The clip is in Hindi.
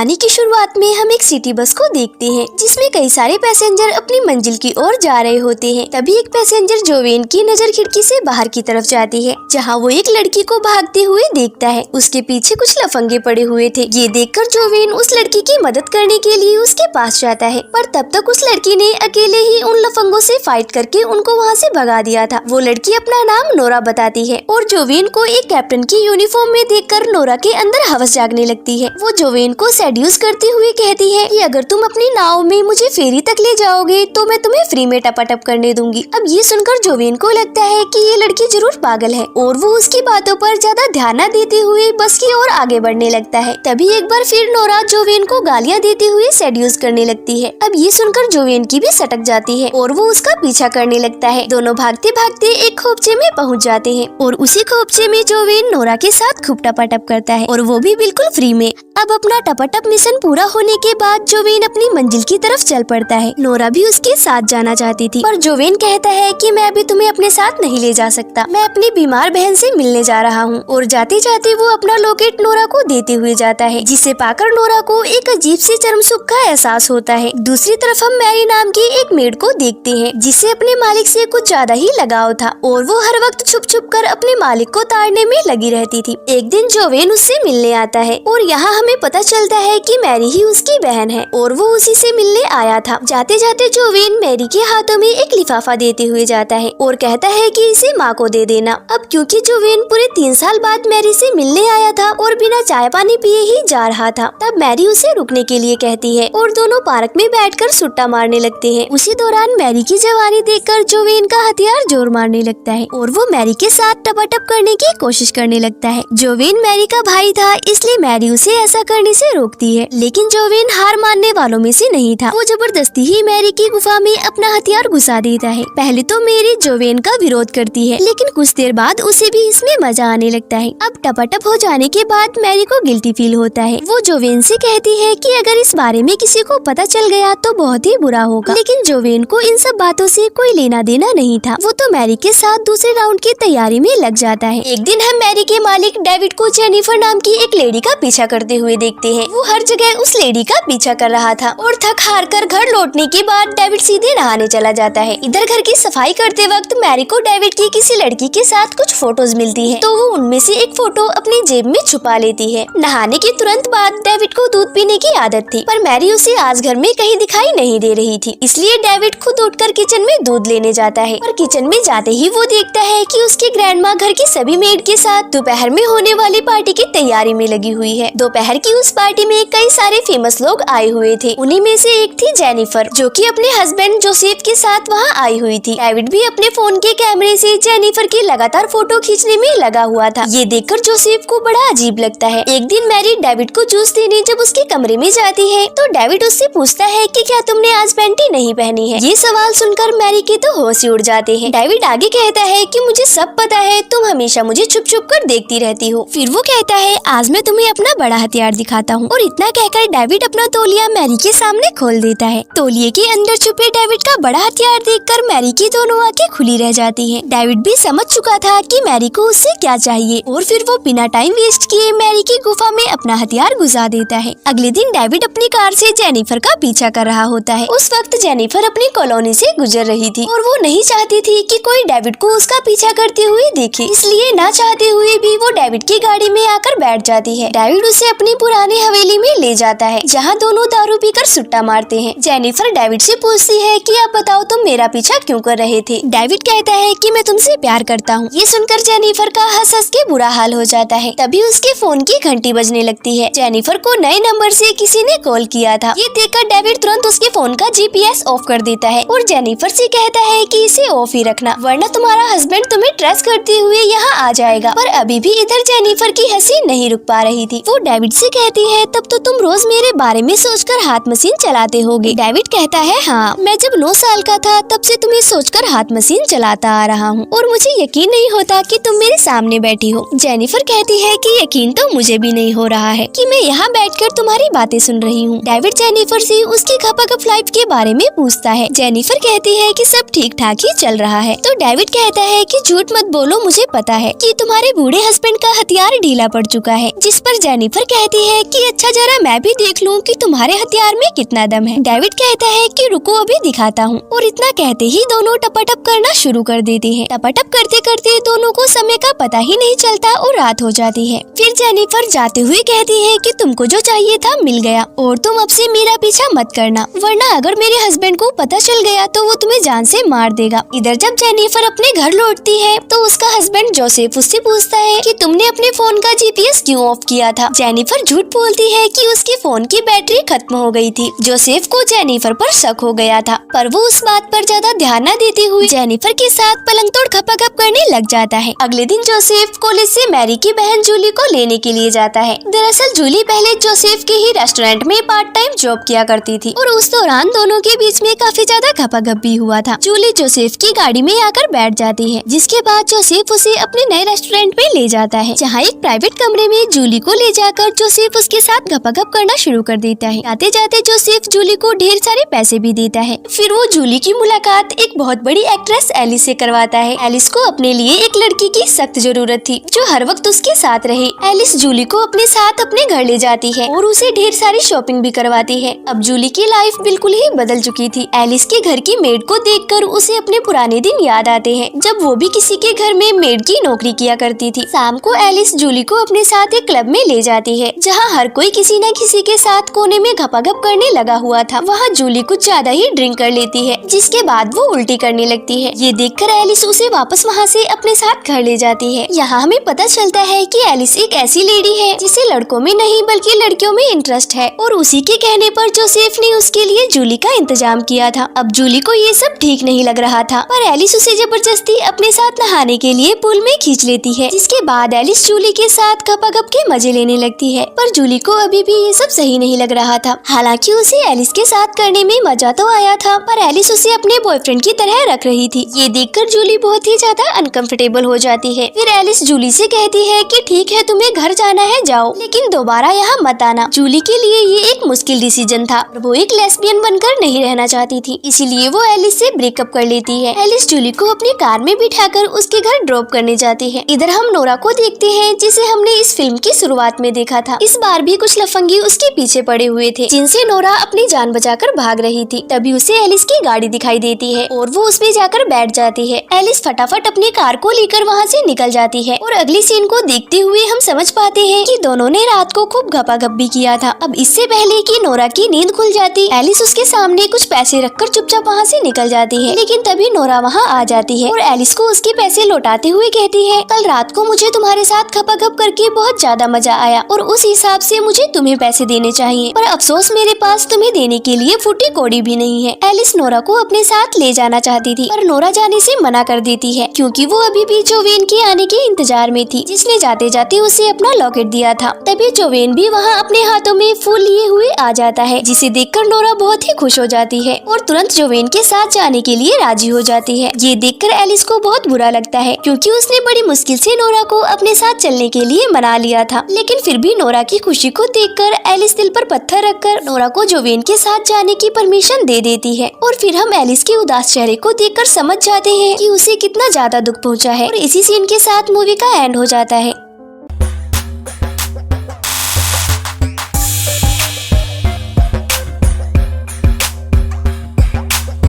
कहानी की शुरुआत में हम एक सिटी बस को देखते हैं जिसमें कई सारे पैसेंजर अपनी मंजिल की ओर जा रहे होते हैं। तभी एक पैसेंजर जोवेन की नजर खिड़की से बाहर की तरफ जाती है जहां वो एक लड़की को भागते हुए देखता है। उसके पीछे कुछ लफंगे पड़े हुए थे। ये देखकर जोवेन उस लड़की की मदद करने के लिए उसके पास जाता है, पर तब तक उस लड़की ने अकेले ही उन लफंगों से फाइट करके उनको वहाँ से भगा दिया था। वो लड़की अपना नाम नोरा बताती है और जोवेन को एक कैप्टन की यूनिफॉर्म में देखकर नोरा के अंदर हवस जागने लगती है। वो जोवेन को सेड्यूस करते हुए कहती है कि अगर तुम अपनी नाव में मुझे फेरी तक ले जाओगे तो मैं तुम्हें फ्री में टपाटप करने दूंगी। अब ये सुनकर जोवेन को लगता है कि ये लड़की जरूर पागल है और वो उसकी बातों पर ज्यादा ध्यान न देते हुए बस की ओर आगे बढ़ने लगता है। तभी एक बार फिर नोरा जोवेन को गालियाँ देते हुए सेड्यूस करने लगती है। अब ये सुनकर जोवेन की भी सटक जाती है और वो उसका पीछा करने लगता है। दोनों भागते भागते एक खोपचे में पहुँच जाते हैं और उसी खोपचे में जोवेन नोरा के साथ खूब टपाटप करता है और वो भी बिल्कुल फ्री में। अब अपना टपाटप मिशन पूरा होने के बाद जोवेन अपनी मंजिल की तरफ चल पड़ता है। नोरा भी उसके साथ जाना चाहती थी पर जोवेन कहता है कि मैं अभी तुम्हें अपने साथ नहीं ले जा सकता, मैं अपनी बीमार बहन से मिलने जा रहा हूँ। और जाते जाते वो अपना लॉकेट नोरा को देते हुए जाता है जिसे पाकर नोरा को एक अजीब सी चरम सुख का एहसास होता है। दूसरी तरफ हम मैरी नाम की एक मेड को देखते हैं जिसे अपने मालिक से कुछ ज्यादा ही लगाव था और वो हर वक्त छुप छुप कर अपने मालिक को ताड़ने में लगी रहती थी। एक दिन जोवेन उससे मिलने आता है और यहाँ हमें पता चलता है कि मैरी ही उसकी बहन है और वो उसी से मिलने आया था। जाते जाते जोवेन मैरी के हाथों में एक लिफाफा देते हुए जाता है और कहता है कि इसे माँ को दे देना। अब क्योंकि जोवेन पूरे 3 साल बाद मैरी से मिलने आया था और बिना चाय पानी पिए ही जा रहा था, तब मैरी उसे रुकने के लिए कहती है और दोनों पार्क में बैठकर सुट्टा मारने लगते हैं। उसी दौरान मैरी की जवानी देखकर जोवेन का हथियार जोर मारने लगता है और वो मैरी के साथ टपाटप करने की कोशिश करने लगता है। जोवेन मैरी का भाई था इसलिए मैरी उसे ऐसा करने से रोकती है, लेकिन जोवेन हार मानने वालों में से नहीं था। वो जबरदस्ती ही मैरी की गुफा में अपना हथियार घुसा देता है। पहले तो मैरी जोवेन का विरोध करती है लेकिन कुछ देर बाद उसे भी इसमें मजा आने लगता है। अब टपाटप हो जाने के बाद मैरी को गिल्टी फील होता है। वो जोवेन से कहती है कि अगर इस बारे में किसी को पता चल गया तो बहुत ही बुरा होगा, लेकिन जोवेन को इन सब बातों से कोई लेना देना नहीं था। वो तो मैरी के साथ दूसरे राउंड की तैयारी में लग जाता है। एक दिन हम मैरी के मालिक डेविड को जेनिफर नाम की एक लेडी का पीछा करते हुए देखते हैं। वो हर जगह उस लेडी का पीछा कर रहा था और थक हार कर घर लौटने के बाद डेविड सीधे नहाने चला जाता है। इधर घर की सफाई करते वक्त मैरी को डेविड की किसी लड़की के साथ कुछ फोटोज मिलती है तो वो उनमें से एक फोटो अपनी जेब में छुपा लेती है। नहाने के तुरंत बाद डेविड को दूध पीने की आदत थी पर मैरी उसे आज घर में कहीं दिखाई नहीं दे रही थी, इसलिए डेविड खुद उठकर किचन में दूध लेने जाता है। पर किचन में जाते ही वो देखता है कि उसकी ग्रैंडमा घर की सभी मेड के साथ दोपहर में होने वाली पार्टी की तैयारी में लगी हुई है। दोपहर की उस पार्टी में कई सारे फेमस लोग आए हुए थे। उन्हीं में से एक थी जेनिफर जो कि अपने हस्बैंड जोसेफ के साथ वहां आई हुई थी। डेविड भी अपने फोन के कैमरे से जेनिफर की लगातार फोटो खींचने में लगा हुआ था। ये देखकर जोसेफ को बड़ा अजीब लगता है। एक दिन मैरी डेविड को जूस देने जब उसके कमरे में जाती है तो डेविड उससे पूछता है कि क्या तुमने आज पैंटी नहीं पहनी है। ये सवाल सुनकर मैरी के तो होश ही उड़ जाते हैं। डेविड आगे कहता है कि मुझे सब पता है, तुम हमेशा मुझे छुप छुप कर देखती रहती हो। फिर वो कहता है आज मैं तुम्हें अपना बड़ा हथियार दिखाता हूँ और इतना कहकर डेविड अपना तौलिया मैरी के सामने खोल देता है। तौलिए के अंदर छुपे डेविड का बड़ा हथियार देखकर मैरी की दोनों आंखें खुली रह जाती हैं। डेविड भी समझ चुका था कि मैरी को उससे क्या चाहिए और फिर वो बिना टाइम वेस्ट किए मैरी की गुफा में अपना हथियार घुसा देता है। अगले दिन डेविड अपनी कार से जेनिफर का पीछा कर रहा होता है। उस वक्त जेनिफर अपनी कॉलोनी से गुजर रही थी और वो नहीं चाहती थी कि कोई डेविड को उसका पीछा करते हुए देखे, इसलिए ना चाहते हुए भी वो डेविड की गाड़ी में आकर बैठ जाती है। डेविड उसे अपनी पुरानी हवेली में ले जाता है जहाँ दोनों दारू पीकर सुट्टा मारते हैं। जेनिफर डेविड से पूछती है कि अब बताओ तुम मेरा पीछा क्यों कर रहे थे। डेविड कहता है कि मैं तुमसे प्यार करता हूँ। ये सुनकर जेनिफर का हंस हंस के बुरा हाल हो जाता है। तभी उसके फोन की घंटी बजने लगती है। जेनिफर को नए नंबर से किसी ने कॉल किया था। ये देखकर डेविड तुरंत उसके फोन का GPS ऑफ कर देता है और जेनिफर से कहता है कि इसे ऑफ ही रखना वरना तुम्हारा हस्बैंड तुम्हें ट्रेस करते हुए यहाँ आ जाएगा। पर अभी भी इधर जेनिफर की हंसी नहीं रुक पा रही थी। वो डेविड से कहती है तब तो तुम रोज मेरे बारे में सोचकर हाथ मशीन चलाते होगे। डेविड कहता है हाँ, मैं जब 9 साल का था तब से तुम्हें सोचकर हाथ मशीन चलाता आ रहा हूँ और मुझे यकीन नहीं होता कि तुम मेरे सामने बैठी हो। जेनिफर कहती है कि यकीन तो मुझे भी नहीं हो रहा है कि मैं यहाँ बैठकर तुम्हारी बातें सुन रही हूँ। डेविड जेनिफर से उसकी खपाखप लाइफ के बारे में पूछता है। जेनिफर कहती है कि सब ठीक ठाक ही चल रहा है तो डेविड कहता है कि झूठ मत बोलो, मुझे पता है कि तुम्हारे बूढ़े हस्बैंड का हथियार ढीला पड़ चुका है। जिस पर जेनिफर कहती है कि अच्छा जरा मैं भी देख लूं कि तुम्हारे हथियार में कितना दम है। डेविड कहता है कि रुको अभी दिखाता हूँ, और इतना कहते ही दोनों टपाटप करना शुरू कर देते हैं। टपाटप करते करते दोनों को समय का पता ही नहीं चलता और रात हो जाती है। फिर जेनिफर जाते हुए कहती है कि तुमको जो चाहिए था मिल गया और तुम अब से मेरा पीछा मत करना, वरना अगर मेरे हस्बैंड को पता चल गया तो वो तुम्हें जान से मार देगा। इधर जब जेनिफर अपने घर लौटती है तो उसका हस्बैंड जोसेफ उससे पूछता है कि तुमने अपने फोन का जीपीएस क्यों ऑफ किया था। जेनिफर झूठ बोलती है कि उसके फोन की बैटरी खत्म हो गई थी। जोसेफ को जेनिफर पर शक हो गया था, पर वो उस बात पर ज्यादा ध्यान न देते हुए जेनिफर के साथ पलंग तोड़ खपाखप करने लग जाता है। अगले दिन जोसेफ कॉलेज से मैरी की बहन जूली को लेने के लिए जाता है। दरअसल जूली पहले जोसेफ के ही रेस्टोरेंट में पार्ट टाइम जॉब किया करती थी और उस दौरान दोनों के बीच में काफी ज्यादा खपाखप भी हुआ था। जूली जोसेफ की गाड़ी में आकर बैठ जाती है, जिसके बाद जोसेफ उसे अपने नए रेस्टोरेंट में ले जाता है, जहाँ एक प्राइवेट कमरे में जूली को ले जाकर जोसेफ उसके साथ खपाखप करना शुरू कर देता है। जाते जाते जोसेफ जूली को ढेर सारे पैसे भी देता है। फिर वो जूली की मुलाकात एक बहुत बड़ी एक्ट्रेस एलिस से करवाता है। एलिस को अपने लिए एक लड़की की सख्त जरूरत थी जो हर वक्त उसके साथ रहे। एलिस जूली को अपने साथ अपने घर ले जाती है और उसे ढेर सारी शॉपिंग भी करवाती है। अब जूली की लाइफ बिल्कुल ही बदल चुकी थी। एलिस के घर की मेड को देखकर उसे अपने पुराने दिन याद आते हैं, जब वो भी किसी के घर में मेड की नौकरी किया करती थी। शाम को एलिस जूली को अपने साथ एक क्लब में ले जाती है, जहाँ हर कोई किसी न किसी के साथ कोने में घपाघप करने लगा हुआ था। वहाँ जूली कुछ ज्यादा ही ड्रिंक कर लेती है, जिसके बाद वो उल्टी करने लगती है। ये देखकर एलिस उसे वापस वहाँ से अपने साथ घर ले जाती है। यहाँ हमें पता चलता है कि एलिस एक ऐसी लेडी है जिसे लड़कों में नहीं बल्कि लड़कियों में इंटरेस्ट है, और उसी के कहने पर जोसेफ ने उसके लिए जूली का इंतजाम किया था। अब जूली को ये सब ठीक नहीं लग रहा था, पर एलिस उसे जबरदस्ती अपने साथ नहाने के लिए पूल में खींच लेती है, जिसके बाद एलिस जूली के साथ खपाखप के मजे लेने लगती है। पर जूली को अभी भी ये सब सही नहीं लग रहा था। हालांकि उसे एलिस के साथ करने में मजा तो आया था, पर एलिस उसे अपने बॉयफ्रेंड की तरह रख रही थी। ये देखकर जूली बहुत ही ज्यादा अनकंफर्टेबल हो जाती है। फिर एलिस जूली से कहती है कि ठीक है तुम्हें घर जाना है जाओ, लेकिन दोबारा यहाँ मत आना। जूली के लिए ये एक मुश्किल डिसीजन था। वो एक लेस्बियन बनकर नहीं रहना चाहती थी, इसीलिए वो एलिस से ब्रेकअप कर लेती है। एलिस जूली को अपनी कार में बिठाकर उसके घर ड्रॉप करने जाती है। इधर हम नोरा को देखते हैं, जिसे हमने इस फिल्म की शुरुआत में देखा था। इस बार भी कुछ लफंगी उसके पीछे पड़े हुए थे, जिनसे नोरा अपनी जान बचाकर भाग रही थी। तभी उसे एलिस की गाड़ी दिखाई देती है और वो उसमें जाकर बैठ जाती है। एलिस फटाफट अपनी कार को लेकर वहाँ से निकल जाती है, और अगली सीन को देखते हुए हम समझ पाते हैं कि दोनों ने रात को खूब घपाघप भी किया था। अब इससे पहले कि नोरा की नींद खुल जाती, एलिस उसके सामने कुछ पैसे रखकर चुपचाप वहाँ से निकल जाती है। लेकिन तभी नोरा वहाँ आ जाती है और एलिस को उसके पैसे लौटाते हुए कहती है, कल रात को मुझे तुम्हारे साथ खपाखप करके बहुत ज्यादा मजा आया और उस हिसाब से मुझे तुम्हें पैसे देने चाहिए, पर अफसोस मेरे पास तुम्हें देने के लिए फूटी कौड़ी भी नहीं है। एलिस नोरा को अपने साथ ले जाना चाहती थी, पर नोरा जाने से मना कर देती है, क्योंकि वो अभी भी जोवेन के आने के इंतजार में थी, जिसने जाते जाते उसे अपना लॉकेट दिया था। तभी जोवेन भी वहाँ अपने हाथों में फूल लिए हुए आ जाता है, जिसे देखकर नोरा बहुत ही खुश हो जाती है और तुरंत जोवेन के साथ जाने के लिए राजी हो जाती है। ये देखकर एलिस को बहुत बुरा लगता है, क्योंकि उसने बड़ी मुश्किल से नोरा को अपने साथ चलने के लिए मना लिया था। लेकिन फिर भी नोरा की खुशी को देखकर एलिस दिल पर पत्थर रखकर नोरा को जोवेन के साथ जाने की परमिशन दे देती है। और फिर हम एलिस के उदास चेहरे को देखकर समझ जाते हैं कि उसे कितना ज्यादा दुख पहुंचा है, और इसी सीन के साथ मूवी का एंड हो जाता है।